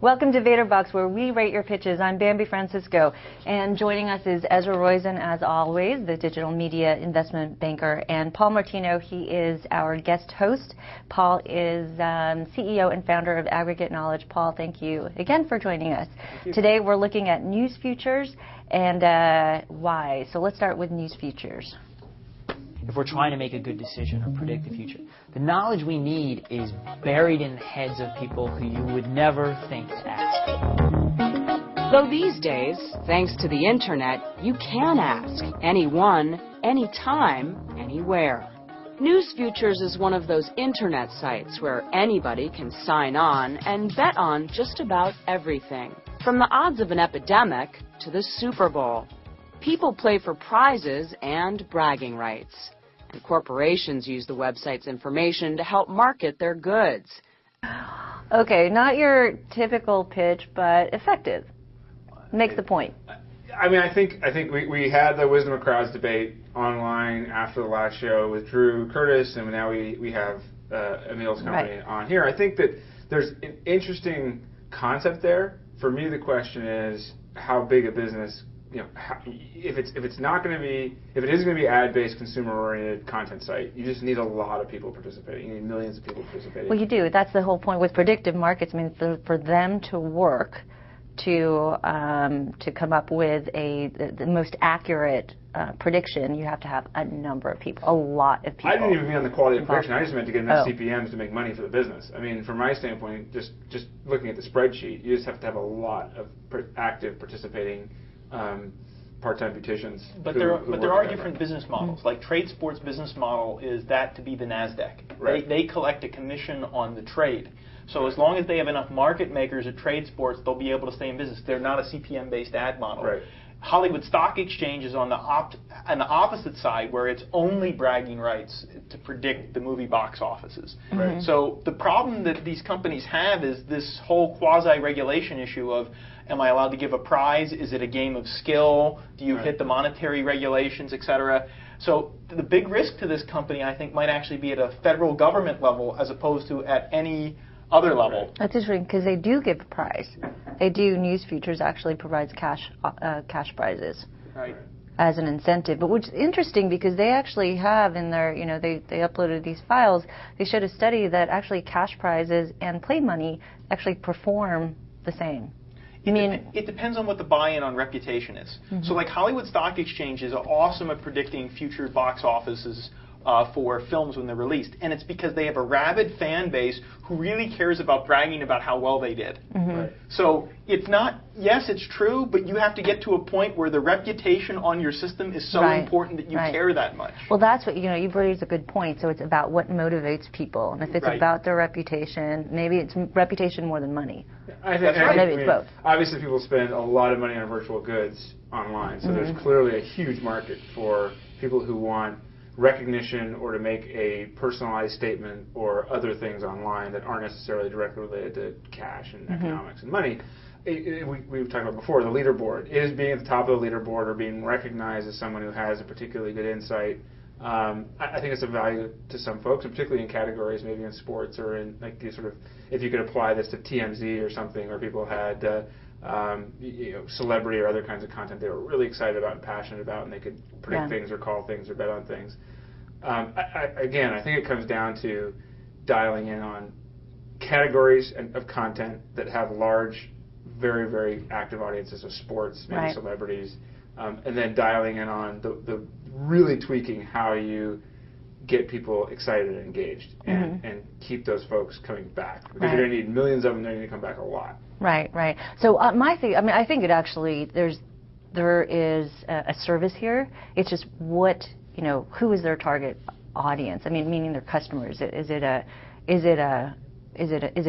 Welcome to Vator Box, where we rate your pitches. I'm Bambi Francisco, and joining us is Ezra Roizen, as always, the digital media investment banker, and Paul Martino. He is our guest host. Paul is CEO and founder of Aggregate Knowledge. Paul, thank you again for joining us. Today we're looking at news futures and why. So let's start with news futures. If we're trying to make a good decision or predict the future, the knowledge we need is buried in the heads of people who you would never think to ask. Though these days, thanks to the internet, you can ask anyone, anytime, anywhere. News Futures is one of those internet sites where anybody can sign on and bet on just about everything, from the odds of an epidemic to the Super Bowl. People play for prizes and bragging rights, and corporations use the website's information to help market their goods. Okay, not your typical pitch, but effective. Makes the point. I mean, I think we had the wisdom of crowds debate online after the last show with Drew Curtis, and now we have Emil's company on here. I think that there's an interesting concept there. For me, the question is how big a business. You know, if it is going to be ad-based, consumer-oriented content site, you just need a lot of people participating. You need millions of people participating. Well, you do. That's the whole point with predictive markets. I mean, for them to work to come up with the most accurate prediction, you have to have a number of people, a lot of people. I didn't even mean on the quality of prediction. I just meant to get enough CPMs to make money for the business. I mean, from my standpoint, just looking at the spreadsheet, you just have to have a lot of active participating part-time beauticians. But there are different business models. Like Trade Sports' business model is that to be the NASDAQ. Right. They collect a commission on the trade. So as long as they have enough market makers at Trade Sports, they'll be able to stay in business. They're not a CPM-based ad model. Right. Hollywood Stock Exchange is on the opposite side, where it's only bragging rights to predict the movie box offices. Right. So the problem that these companies have is this whole quasi-regulation issue of, am I allowed to give a prize? Is it a game of skill? Do you hit the monetary regulations, et cetera? So the big risk to this company, I think, might actually be at a federal government level as opposed to at any other level. That's interesting because they do give a prize. They do. News Futures actually provides cash prizes as an incentive. But which is interesting because they actually have in their, they uploaded these files. They showed a study that actually cash prizes and play money actually perform the same. It depends on what the buy-in on reputation is. Mm-hmm. So like Hollywood Stock Exchange is awesome at predicting future box offices for films when they're released. And it's because they have a rabid fan base who really cares about bragging about how well they did. Mm-hmm. Right. So it's not, yes, it's true, but you have to get to a point where the reputation on your system is so important that you care that much. Well, that's what, you've raised a good point. So it's about what motivates people. And if it's about their reputation, maybe it's reputation more than money. I think maybe it's both. Obviously, people spend a lot of money on virtual goods online. So there's clearly a huge market for people who want recognition or to make a personalized statement or other things online that aren't necessarily directly related to cash and economics and money. We've talked about before, the leaderboard. Is being at the top of the leaderboard or being recognized as someone who has a particularly good insight. I think it's of value to some folks, and particularly in categories, maybe in sports or in like the sort of, if you could apply this to TMZ or something, where people had celebrity or other kinds of content they were really excited about and passionate about, and they could predict things or call things or bet on things. Again, I think it comes down to dialing in on categories of content that have large, very, very active audiences of sports, maybe celebrities, and then dialing in on the really tweaking how you get people excited and engaged and keep those folks coming back. Because you're going to need millions of them, they're going to come back a lot. Right. So my thing, I think it actually, there is a service here. It's just who is their target audience? I mean, meaning their customers. Is it a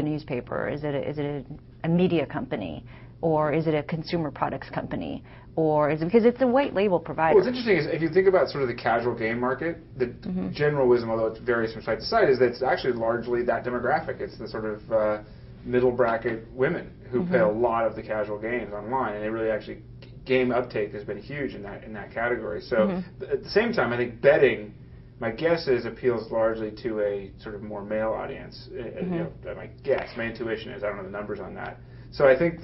newspaper? Is it a media company? Or is it a consumer products company? Or is it because it's a white label provider? Well, what's interesting is if you think about sort of the casual game market, the general wisdom, although it varies from site to site, is that it's actually largely that demographic. It's the sort of middle bracket women who play a lot of the casual games online, and they really actually game uptake has been huge in that category. So at the same time, I think betting, my guess is, appeals largely to a sort of more male audience. My guess, my intuition is, I don't know the numbers on that. So I think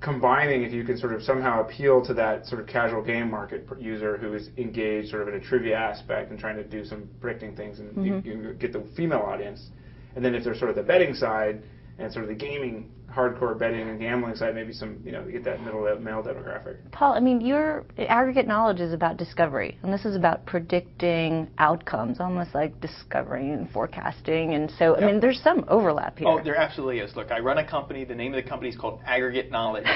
combining, if you can sort of somehow appeal to that sort of casual game market user who is engaged sort of in a trivia aspect and trying to do some predicting things, and you get the female audience, and then if there's sort of the betting side and sort of the gaming, hardcore betting and gambling side, maybe some, you get that middle male demographic. Paul, I mean, your aggregate knowledge is about discovery, and this is about predicting outcomes, almost like discovering and forecasting, and so, I mean, there's some overlap here. Oh, there absolutely is. Look, I run a company. The name of the company is called Aggregate Knowledge.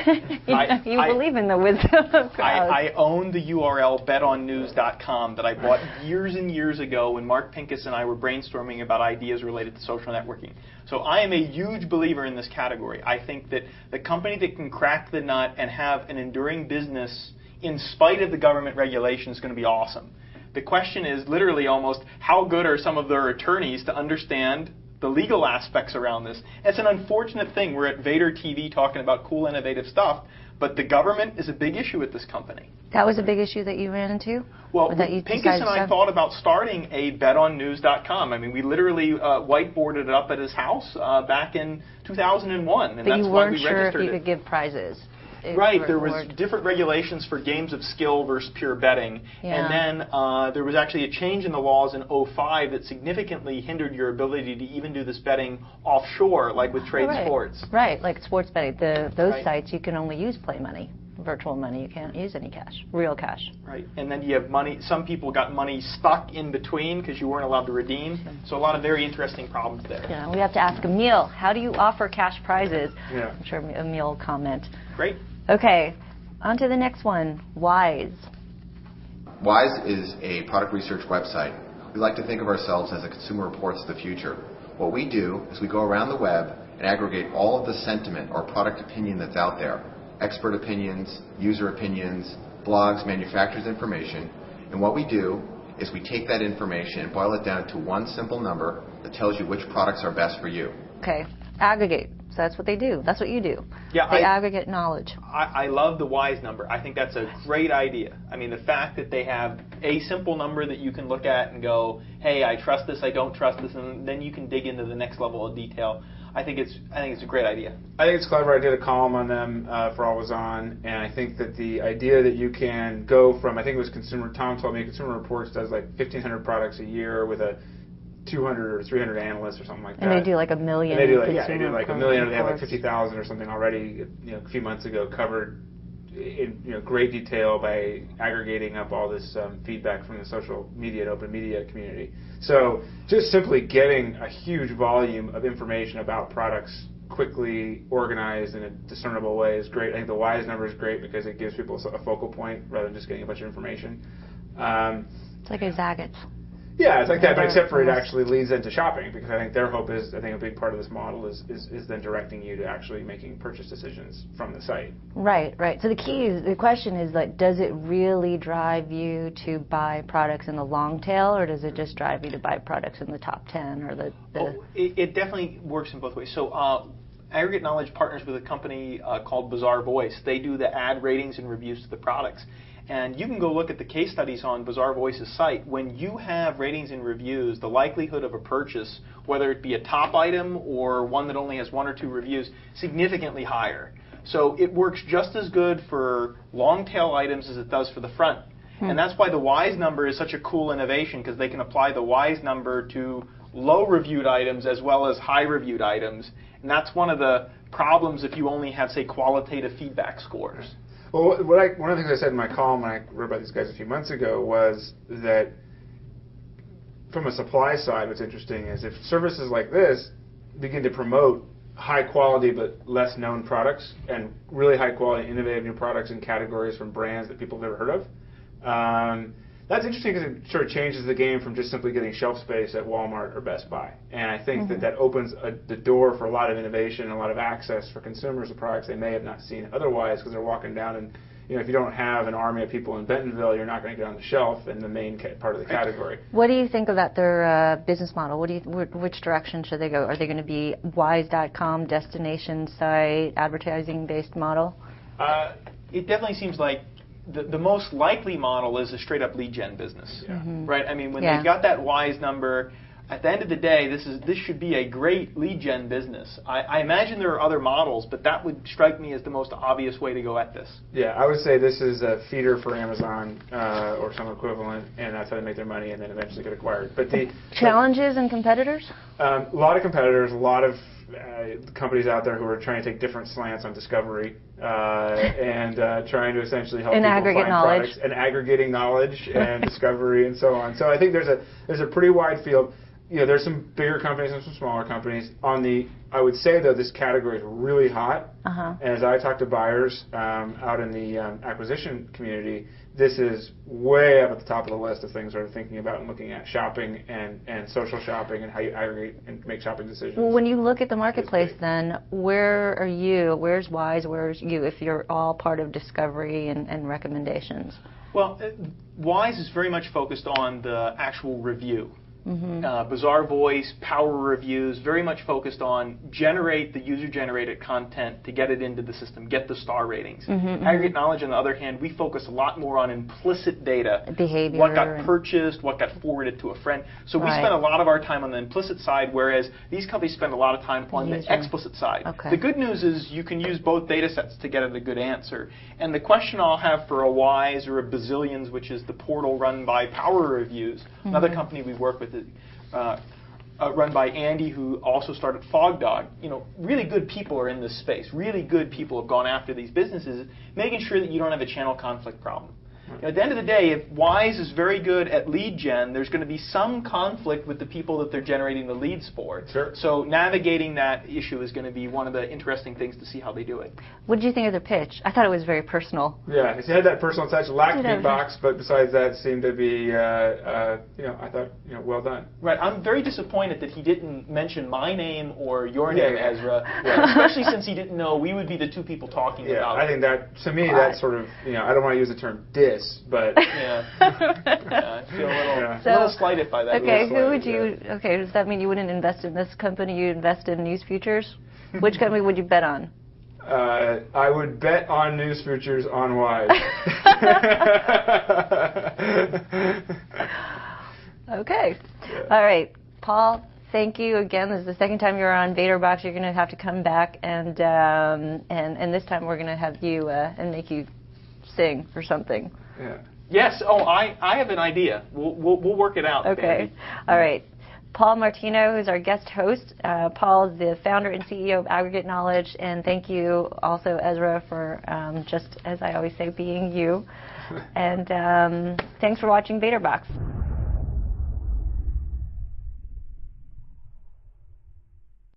You believe in the wisdom of crowds. I own the URL betonnews.com that I bought years and years ago when Mark Pincus and I were brainstorming about ideas related to social networking. So I am a huge believer in this category. I think that the company that can crack the nut and have an enduring business in spite of the government regulation is going to be awesome. The question is literally almost how good are some of their attorneys to understand the legal aspects around this. It's an unfortunate thing. We're at Vator TV talking about cool, innovative stuff, but the government is a big issue at this company. That was a big issue that you ran into? Well, Pincus and I thought about starting a betonnews.com. I mean, we literally whiteboarded it up at his house back in 2001, and but that's you why we weren't sure registered if you it. could give prizes. Right, there was different regulations for games of skill versus pure betting, and then there was actually a change in the laws in 2005 that significantly hindered your ability to even do this betting offshore, like with trade sports. Right, like sports betting. Those sites, you can only use play money, virtual money. You can't use any cash, real cash. Right, and then you have money. Some people got money stuck in between because you weren't allowed to redeem. So a lot of very interesting problems there. Yeah, we have to ask Emil, how do you offer cash prizes? Yeah. I'm sure Emil will comment. Great. Okay, on to the next one, Wise. Wise is a product research website. We like to think of ourselves as a consumer reports of the future. What we do is we go around the web and aggregate all of the sentiment or product opinion that's out there, expert opinions, user opinions, blogs, manufacturers' information, and what we do is we take that information and boil it down to one simple number that tells you which products are best for you. Okay, aggregate. So that's what they do. That's what you do. Yeah, they aggregate knowledge. I love the Wise number. I think that's a great idea. I mean, the fact that they have a simple number that you can look at and go, hey, I trust this, I don't trust this, and then you can dig into the next level of detail. I think it's a great idea. I think it's clever. I did a column on them for All Was On, and I think that the idea that you can go from, I think it was Tom told me Consumer Reports does like 1,500 products a year with a 200 or 300 analysts or something like that. And they do like a million. And they do like a million. They have like 50,000 or something already. A few months ago, covered in great detail by aggregating up all this feedback from the social media and open media community. So just simply getting a huge volume of information about products quickly organized in a discernible way is great. I think the Wise number is great because it gives people a focal point rather than just getting a bunch of information. It's like a Zagat. Yeah, it's like that, but except for it actually leads into shopping, because I think their hope is, I think a big part of this model is then directing you to actually making purchase decisions from the site. Right. So the question is, like, does it really drive you to buy products in the long tail, or does it just drive you to buy products in the top 10 or the It definitely works in both ways. So Aggregate Knowledge partners with a company called Bazaar Voice. They do the ad ratings and reviews to the products. And you can go look at the case studies on Bazaar Voice's site. When you have ratings and reviews, the likelihood of a purchase, whether it be a top item or one that only has 1 or 2 reviews, significantly higher. So it works just as good for long tail items as it does for the front. And that's why the Wise number is such a cool innovation, because they can apply the Wise number to low reviewed items as well as high reviewed items. And that's one of the problems if you only have, say, qualitative feedback scores. Well, one of the things I said in my column when I wrote about these guys a few months ago was that from a supply side, what's interesting is if services like this begin to promote high quality but less known products and really high quality innovative new products in categories from brands that people have never heard of, that's interesting because it sort of changes the game from just simply getting shelf space at Walmart or Best Buy. And I think that opens the door for a lot of innovation and a lot of access for consumers of products they may have not seen otherwise, because they're walking down and, if you don't have an army of people in Bentonville, you're not going to get on the shelf in the main part of the category. What do you think about their business model? Which direction should they go? Are they going to be Wise.com, destination site, advertising-based model? It definitely seems like the most likely model is a straight-up lead gen business, right? I mean, when they've got that Wise number, At the end of the day, this should be a great lead gen business. I imagine there are other models, but that would strike me as the most obvious way to go at this. Yeah, I would say this is a feeder for Amazon or some equivalent, and that's how they make their money and then eventually get acquired. But the challenges and competitors? A lot of competitors, a lot of companies out there who are trying to take different slants on discovery and trying to essentially help people find products and aggregating knowledge and discovery and so on. So I think there's a pretty wide field. You know, there's some bigger companies and some smaller companies. I would say though, this category is really hot. And as I talk to buyers out in the acquisition community, this is way up at the top of the list of things they're thinking about and looking at: shopping and social shopping and how you aggregate and make shopping decisions. Well, when you look at the marketplace, then where are you? Where's Wise? Where's you? If you're all part of discovery and recommendations. Well, Wise is very much focused on the actual review. Bizarre Voice, Power Reviews, very much focused on generate the user-generated content to get it into the system, get the star ratings. Aggregate Knowledge, on the other hand, we focus a lot more on implicit data. Behavior. What got purchased, what got forwarded to a friend. So we spend a lot of our time on the implicit side, whereas these companies spend a lot of time on the explicit side. The good news is you can use both data sets to get at a good answer. And the question I'll have for a Wise or a Bazillions, which is the portal run by Power Reviews, another company we work with, run by Andy, who also started FogDog. You know, really good people are in this space. Really good people have gone after these businesses, making sure that you don't have a channel conflict problem. You know, at the end of the day, if Wise is very good at lead gen, there's going to be some conflict with the people that they're generating the leads for. So navigating that issue is going to be one of the interesting things to see how they do it. What did you think of the pitch? I thought it was very personal. Yeah, it had that personal touch. Lacked big box, but besides that, seemed to be, I thought, well done. Right. I'm very disappointed that he didn't mention my name or your name, Ezra, especially since he didn't know we would be the two people talking about it. I think that, to me, that's sort of, I don't want to use the term diss, but I feel a little slighted by that. Okay, who would you? Okay, does that mean you wouldn't invest in this company? You invest in News Futures? Which company would you bet on? I would bet on News Futures on Wise. Okay, all right, Paul. Thank you again. This is the second time you're on Vator Box. You're going to have to come back, and this time we're going to have you and make you sing or something. Yeah. Yes. Oh, I have an idea. We'll work it out. Okay. All right. Paul Martino, who's our guest host. Paul is the founder and CEO of Aggregate Knowledge, and thank you also, Ezra, for just, as I always say, being you. And thanks for watching Vator Box.